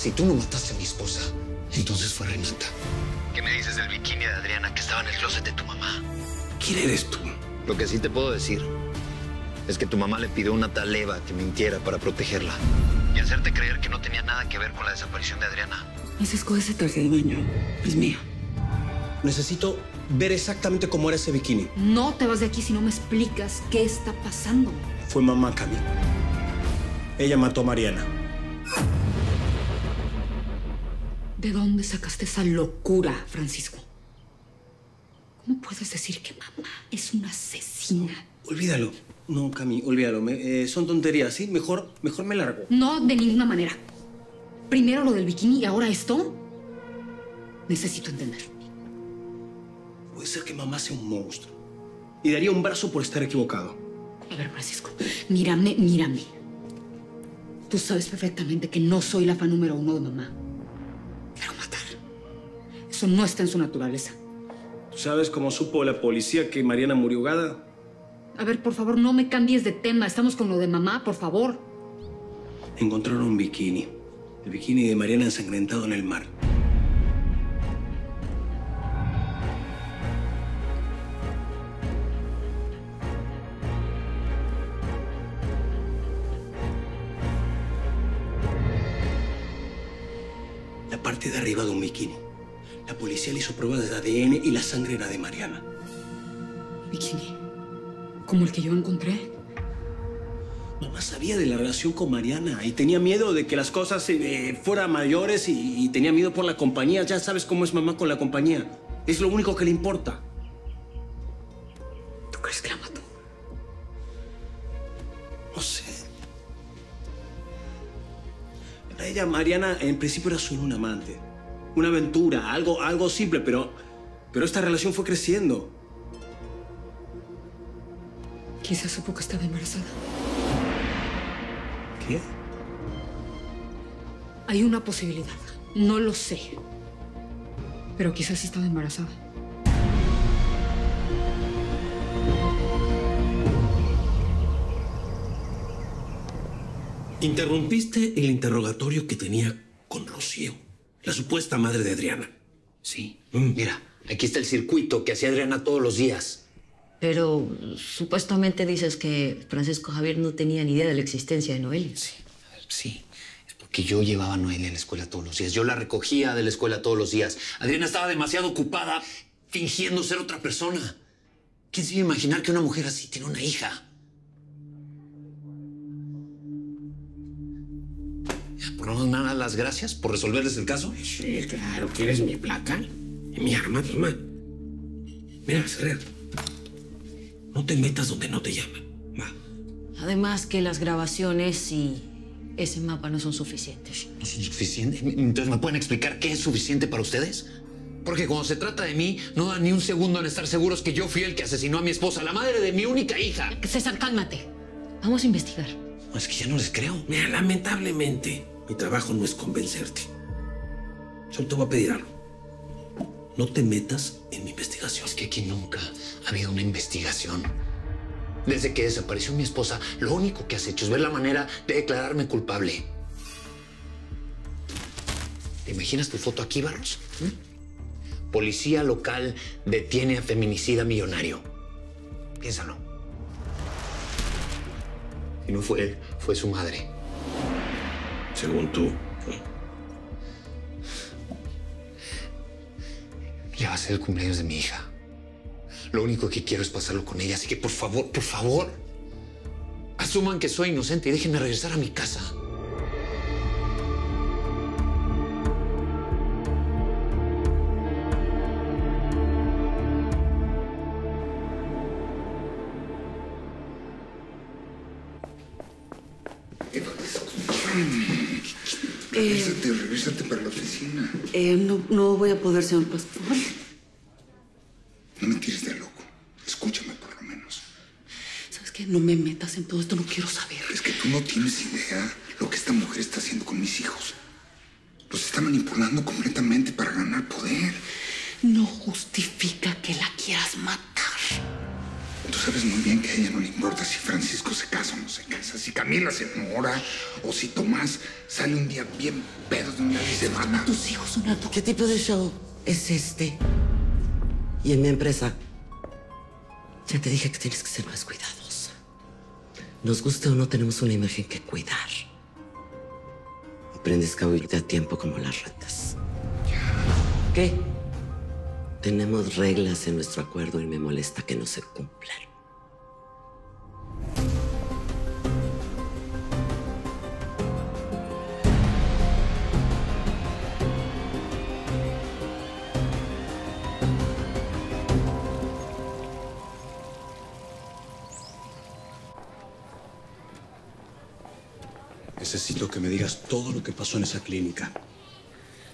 Si tú no mataste a mi esposa, entonces fue Renata. ¿Qué me dices del bikini de Adriana que estaba en el closet de tu mamá? ¿Quién eres tú? Lo que sí te puedo decir es que tu mamá le pidió a una tal Eva que mintiera para protegerla y hacerte creer que no tenía nada que ver con la desaparición de Adriana. Francisco, ese traje de baño es mío. Necesito ver exactamente cómo era ese bikini. No te vas de aquí si no me explicas qué está pasando. Fue mamá, Cami. Ella mató a Mariana. ¿De dónde sacaste esa locura, Francisco? ¿Cómo puedes decir que mamá es una asesina? Olvídalo. No, Cami, olvídalo. Son tonterías, ¿sí? Mejor me largo. No, de ninguna manera. Primero lo del bikini y ahora esto. Necesito entender. Puede ser que mamá sea un monstruo. Y daría un brazo por estar equivocado. A ver, Francisco, mírame. Tú sabes perfectamente que no soy la fan número 1 de mamá. Pero matar, eso no está en su naturaleza. ¿Tú sabes cómo supo la policía que Mariana murió ahogada? A ver, por favor, no me cambies de tema. Estamos con lo de mamá, por favor. Encontraron un bikini. El bikini de Mariana ensangrentado en el mar. La parte de arriba de un bikini. La policía le hizo pruebas de ADN y la sangre era de Mariana. ¿Bikini? ¿Como el que yo encontré? Mamá sabía de la relación con Mariana y tenía miedo de que las cosas fueran mayores y tenía miedo por la compañía. Ya sabes cómo es mamá con la compañía. Es lo único que le importa. ¿Tú crees que la mató? No sé. Para ella, Mariana, en principio era solo un amante. Una aventura, algo simple, pero esta relación fue creciendo. Quizás supo que estaba embarazada. ¿Qué? Hay una posibilidad. No lo sé. Pero quizás estaba embarazada. Interrumpiste el interrogatorio que tenía con Rocío, la supuesta madre de Adriana. Sí. Mira, aquí está el circuito que hacía Adriana todos los días. Pero supuestamente dices que Francisco Javier no tenía ni idea de la existencia de Noelia. Sí, sí. Es porque yo llevaba a Noelia a la escuela todos los días. Yo la recogía de la escuela todos los días. Adriana estaba demasiado ocupada fingiendo ser otra persona. ¿Quién se iba a imaginar que una mujer así tiene una hija? Por lo menos me dan las gracias por resolverles el caso. Sí, claro. ¿Quieres mi plata? ¿Y mi arma? Toma. Mira, Ferrer. No te metas donde no te llaman. Va. Además que las grabaciones y ese mapa no son suficientes. ¿No son suficientes? Entonces, ¿me pueden explicar qué es suficiente para ustedes? Porque cuando se trata de mí, no dan ni un segundo en estar seguros que yo fui el que asesinó a mi esposa, la madre de mi única hija. César, cálmate. Vamos a investigar. No, es que ya no les creo. Mira, lamentablemente, mi trabajo no es convencerte. Solo te voy a pedir algo. No te metas en mi investigación. Es que aquí nunca ha habido una investigación. Desde que desapareció mi esposa, lo único que has hecho es ver la manera de declararme culpable. ¿Te imaginas tu foto aquí, Barros? Policía local detiene a feminicida millonario. Piénsalo. Si no fue él, fue su madre. Según tú. Ya va a ser el cumpleaños de mi hija. Lo único que quiero es pasarlo con ella, así que por favor, asuman que soy inocente y déjenme regresar a mi casa. Regrésate para la oficina. No voy a poder, señor pastor. No me tires de loco. Escúchame por lo menos. ¿Sabes qué? No me metas en todo esto, no quiero saber. Es que tú no tienes idea lo que esta mujer está haciendo con mis hijos. Los está manipulando completamente para ganar poder. No justifica que la quieras matar. Tú sabes muy bien que a ella no le importa si Francisco se casa o no se casa, si Camila se enamora o si Tomás sale un día bien pedo de una semana. Tus hijos son adultos. ¿Qué tipo de show es este? Y en mi empresa, ya te dije que tienes que ser más cuidadosa. Nos guste o no, tenemos una imagen que cuidar. Aprendes a huirte a tiempo como las ratas. ¿Qué? Tenemos reglas en nuestro acuerdo y me molesta que no se cumplan. Necesito que me digas todo lo que pasó en esa clínica.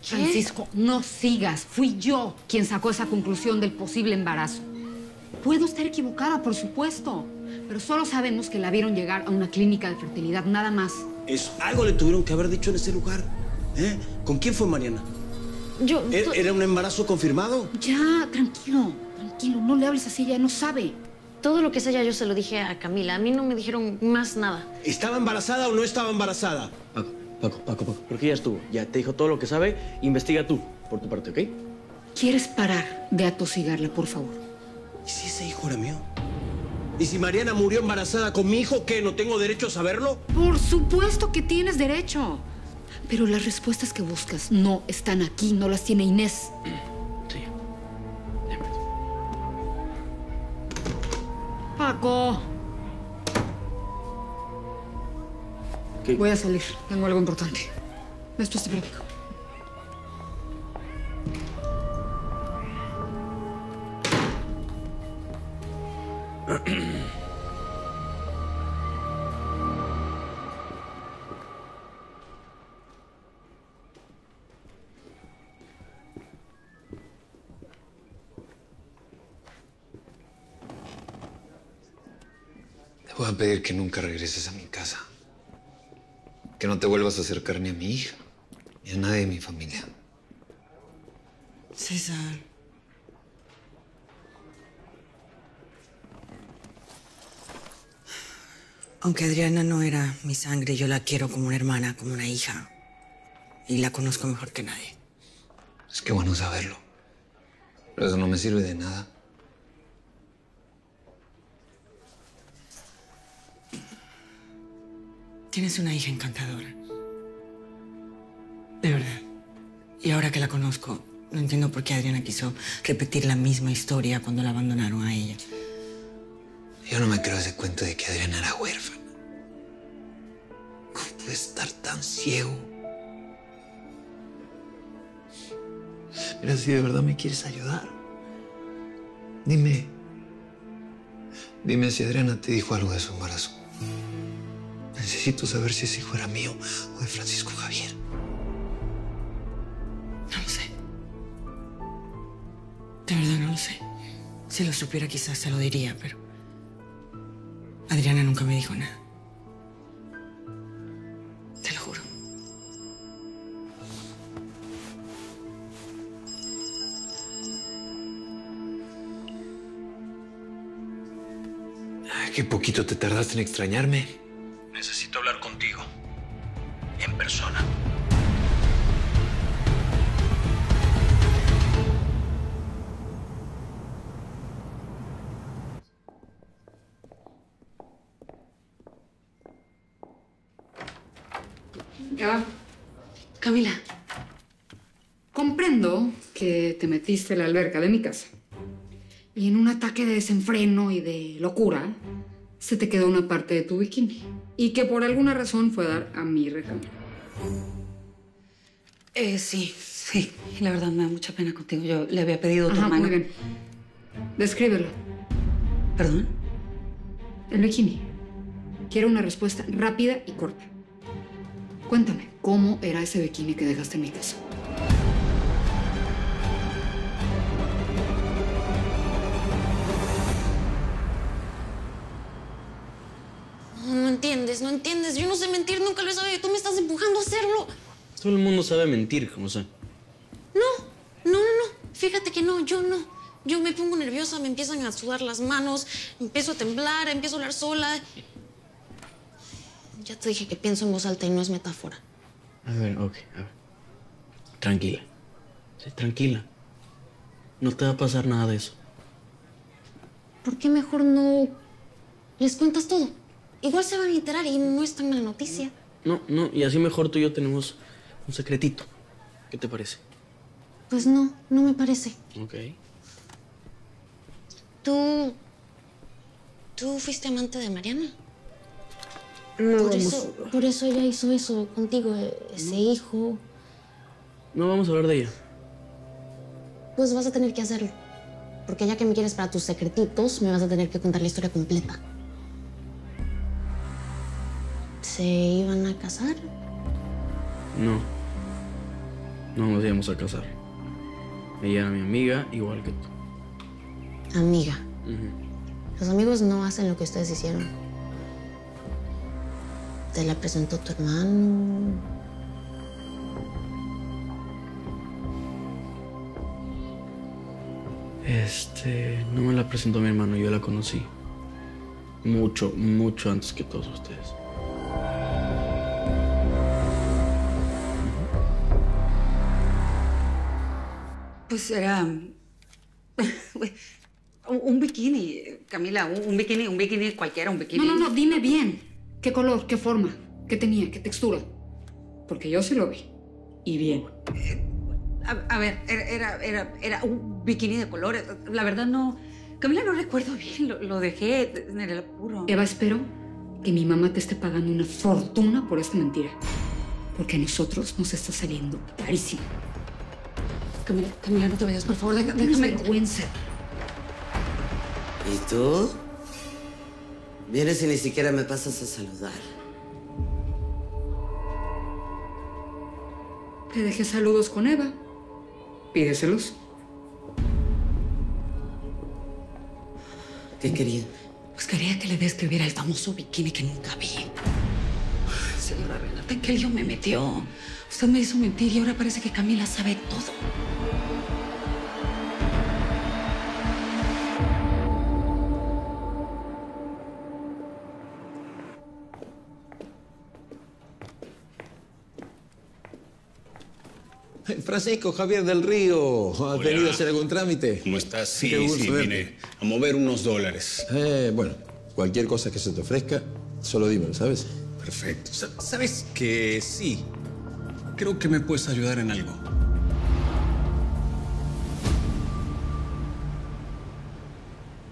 Francisco, no sigas. Fui yo quien sacó esa conclusión del posible embarazo. Puedo estar equivocada, por supuesto, pero solo sabemos que la vieron llegar a una clínica de fertilidad, nada más. Algo le tuvieron que haber dicho en ese lugar. ¿Eh? ¿Con quién fue Mariana? Yo... ¿Era un embarazo confirmado? Ya, tranquilo, tranquilo. No le hables así, ella no sabe. Todo lo que sé ya yo se lo dije a Camila. A mí no me dijeron más nada. ¿Estaba embarazada o no estaba embarazada? Paco, porque ya estuvo. Ya te dijo todo lo que sabe. Investiga tú, por tu parte, ¿ok? ¿Quieres parar de atosigarla, por favor? ¿Y si ese hijo era mío? ¿Y si Mariana murió embarazada con mi hijo, qué? ¿No tengo derecho a saberlo? Por supuesto que tienes derecho. Pero las respuestas que buscas no están aquí, no las tiene Inés. Sí. Paco. ¿Qué? Voy a salir. Tengo algo importante. Después te platico. Te voy a pedir que nunca regreses a mi casa. Que no te vuelvas a acercar ni a mi hija, ni a nadie de mi familia. César. Aunque Adriana no era mi sangre, yo la quiero como una hermana, como una hija. Y la conozco mejor que nadie. Es que bueno saberlo. Pero eso no me sirve de nada. Tienes una hija encantadora. De verdad. Y ahora que la conozco, no entiendo por qué Adriana quiso repetir la misma historia cuando la abandonaron a ella. Yo no me creo ese cuento de que Adriana era huérfana. ¿Cómo puede estar tan ciego? Mira, si de verdad me quieres ayudar, dime si Adriana te dijo algo de su embarazo. Necesito saber si ese hijo era mío o de Francisco Javier. No lo sé. De verdad no lo sé. Si lo supiera quizás se lo diría, pero... Adriana nunca me dijo nada. Te lo juro. Ay, qué poquito te tardaste en extrañarme. Necesito hablar contigo. En persona. Ya. Camila. Comprendo que te metiste en la alberca de mi casa. Y en un ataque de desenfreno y de locura, se te quedó una parte de tu bikini. Y que por alguna razón fue a dar a mi recámara. Sí. La verdad me da mucha pena contigo. Yo le había pedido a tu hermana. Muy bien. Descríbelo. ¿Perdón? El bikini. Quiero una respuesta rápida y corta. Cuéntame, ¿cómo era ese bikini que dejaste en mi casa? No entiendes. Yo no sé mentir, nunca lo he sabido. Tú me estás empujando a hacerlo. Todo el mundo sabe mentir, José. No. Fíjate que no, yo no. Yo me pongo nerviosa, me empiezan a sudar las manos, empiezo a temblar, empiezo a hablar sola. Ya te dije que pienso en voz alta y no es metáfora. A ver, ok, a ver. Tranquila. Sí, tranquila. No te va a pasar nada de eso. ¿Por qué mejor no les cuentas todo? Igual se van a enterar y no es tan mala noticia. No, y así mejor tú y yo tenemos un secretito. ¿Qué te parece? Pues no me parece. Ok. ¿Tú fuiste amante de Mariana? No, Por eso ella hizo eso contigo, ese hijo. No vamos a hablar de ella. Pues vas a tener que hacerlo. Porque ya que me quieres para tus secretitos, me vas a tener que contar la historia completa. ¿Se iban a casar? No nos íbamos a casar. Ella era mi amiga, igual que tú. Amiga. Los amigos no hacen lo que ustedes hicieron. Te la presentó tu hermano. No me la presentó mi hermano, yo la conocí. Mucho antes que todos ustedes. Pues era un bikini, Camila, un bikini cualquiera, un bikini. No, dime bien. ¿Qué color, qué forma, qué tenía, qué textura? Porque yo sí lo vi. Y bien. A ver, era un bikini de colores. La verdad no... Camila, no recuerdo bien, lo dejé en el apuro. Eva, espero que mi mamá te esté pagando una fortuna por esta mentira. Porque a nosotros nos está saliendo carísimo. Camila, no te vayas, por favor, déjame... vergüenza. ¿Y tú? Vienes y ni siquiera me pasas a saludar. Te dejé saludos con Eva. Pídeselos. ¿Qué quería? Pues quería que le describiera el famoso bikini que nunca vi. Señora Renata, ¿en qué lío me metió? Usted me hizo mentir y ahora parece que Camila sabe todo. Francisco Javier del Río, ¿has venido a hacer algún trámite? ¿Cómo estás? Sí, Qué gusto verte. vine a mover unos dólares. Bueno, cualquier cosa que se te ofrezca, solo dímelo, ¿sabes? Perfecto. ¿Sabes que sí? Creo que me puedes ayudar en algo.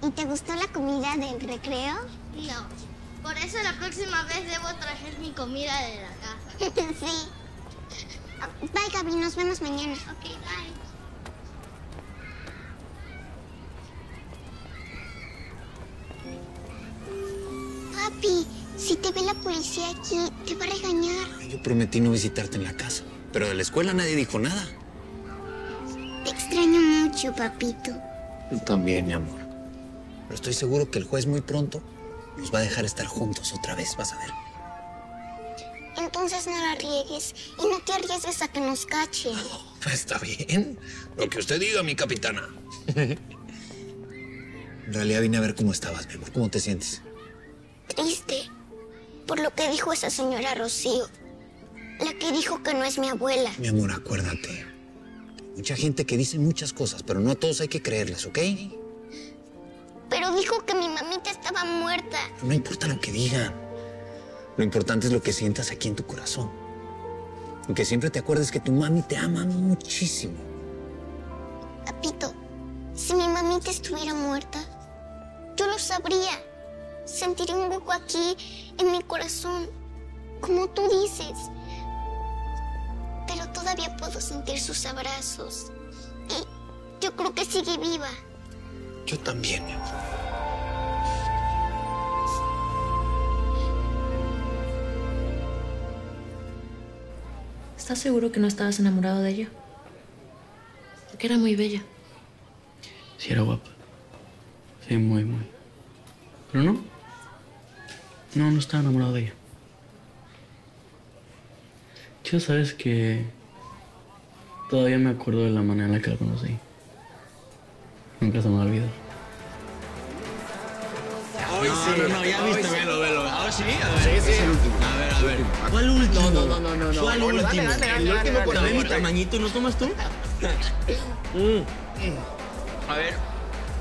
¿Y te gustó la comida del recreo? No. Por eso la próxima vez debo traer mi comida de la casa. Sí. Bye, Gaby. Nos vemos mañana. Ok, bye. Papi, si te ve la policía aquí, te va a regañar. Yo prometí no visitarte en la casa, pero de la escuela nadie dijo nada. Te extraño mucho, papito. Yo también, mi amor. Pero estoy seguro que el juez muy pronto nos va a dejar estar juntos otra vez, vas a ver. Entonces no la riegues y no te arriesgues a que nos cachen. Está bien. Lo que usted diga, mi capitana. En realidad vine a ver cómo estabas, mi amor. ¿Cómo te sientes? Triste. Por lo que dijo esa señora Rocío. La que dijo que no es mi abuela. Mi amor, acuérdate. Mucha gente que dice muchas cosas, pero no a todos hay que creerlas, ¿ok? Pero dijo que mi mamita estaba muerta. No importa lo que digan. Lo importante es lo que sientas aquí en tu corazón. Y que siempre te acuerdes que tu mami te ama muchísimo. Papito, si mi mamita estuviera muerta, yo lo sabría. Sentiría un hueco aquí, en mi corazón, como tú dices. Pero todavía puedo sentir sus abrazos. Y yo creo que sigue viva. Yo también, mi amor. ¿Estás seguro que no estabas enamorado de ella? Porque era muy bella. Sí, era guapa. Sí, muy. Pero no. No estaba enamorado de ella. Yo sabes que todavía me acuerdo de la manera en la que la conocí. Nunca se me va a olvidar. No, ya viste, velo. Ahora sí, a ver. Sí. A ver. ¿Cuál último? No. ¿Cuál último? Dale. El último con mi tamañito, ¿no tomas tú? A ver,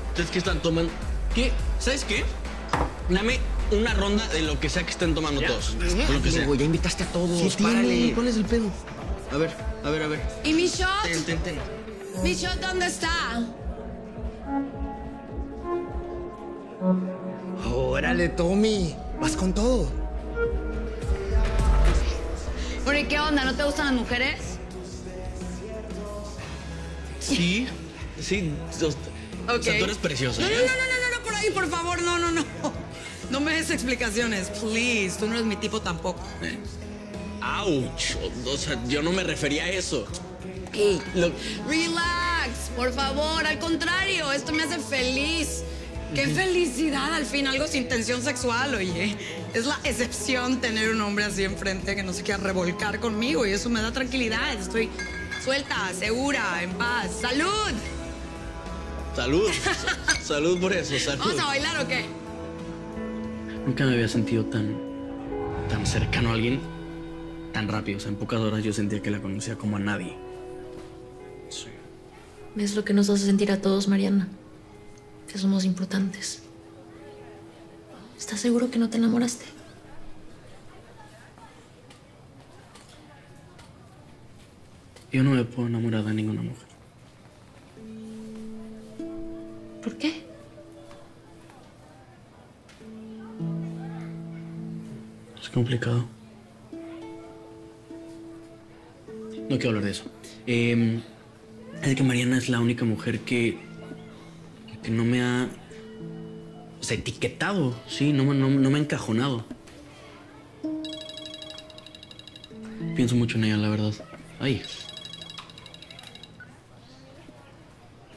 ¿ustedes qué están tomando? ¿Qué? ¿Sabes qué? Dame una ronda de lo que sea que estén tomando todos. O lo que sea. Ya invitaste a todos. ¿Qué tiene? ¿Cuál es el pedo? A ver. ¿Y mi shot? Ten. ¿Mi shot dónde está? Órale, Tommy. Vas con todo. Oye, ¿qué onda? ¿No te gustan las mujeres? Sí. Ok. O sea, tú eres preciosa. No, por ahí, por favor, no. No me des explicaciones, please. Tú no eres mi tipo tampoco. ¡Auch! O sea, yo no me refería a eso. Hey, relax, por favor. Al contrario, esto me hace feliz. ¡Qué felicidad! Al fin, algo sin tensión sexual, oye. Es la excepción tener un hombre así enfrente que no se quiera revolcar conmigo y eso me da tranquilidad. Estoy suelta, segura, en paz. ¡Salud! Salud por eso, salud. ¿Vamos a bailar o qué? Nunca me había sentido tan cercano a alguien tan rápido. O sea, en pocas horas yo sentía que la conocía como a nadie. Sí. Es lo que nos hace sentir a todos, Mariana. Que somos importantes. ¿Estás seguro que no te enamoraste? Yo no me puedo enamorar de ninguna mujer. ¿Por qué? Es complicado. No quiero hablar de eso. Es que Mariana es la única mujer que no me ha, o sea, etiquetado, sí, no me ha encajonado. Pienso mucho en ella, la verdad. Ay.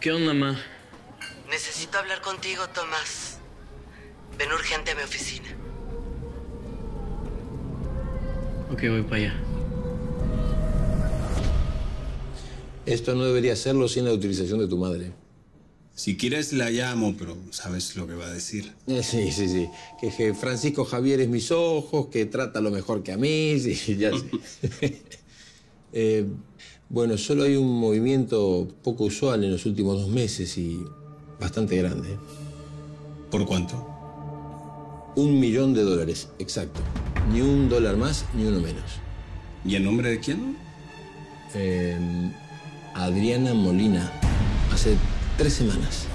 ¿Qué onda, ma? Necesito hablar contigo, Tomás. Ven urgente a mi oficina. Ok, voy para allá. Esto no debería hacerlo sin la utilización de tu madre. Si quieres la llamo, pero sabes lo que va a decir. Sí. Que Francisco Javier es mis ojos, que trata lo mejor que a mí, sí, ya sé. Bueno, solo hay un movimiento poco usual en los últimos 2 meses y bastante grande. ¿Por cuánto? $1 millón, exacto. Ni $1 más, ni uno menos. ¿Y en nombre de quién? Adriana Molina. Hace 3 semanas.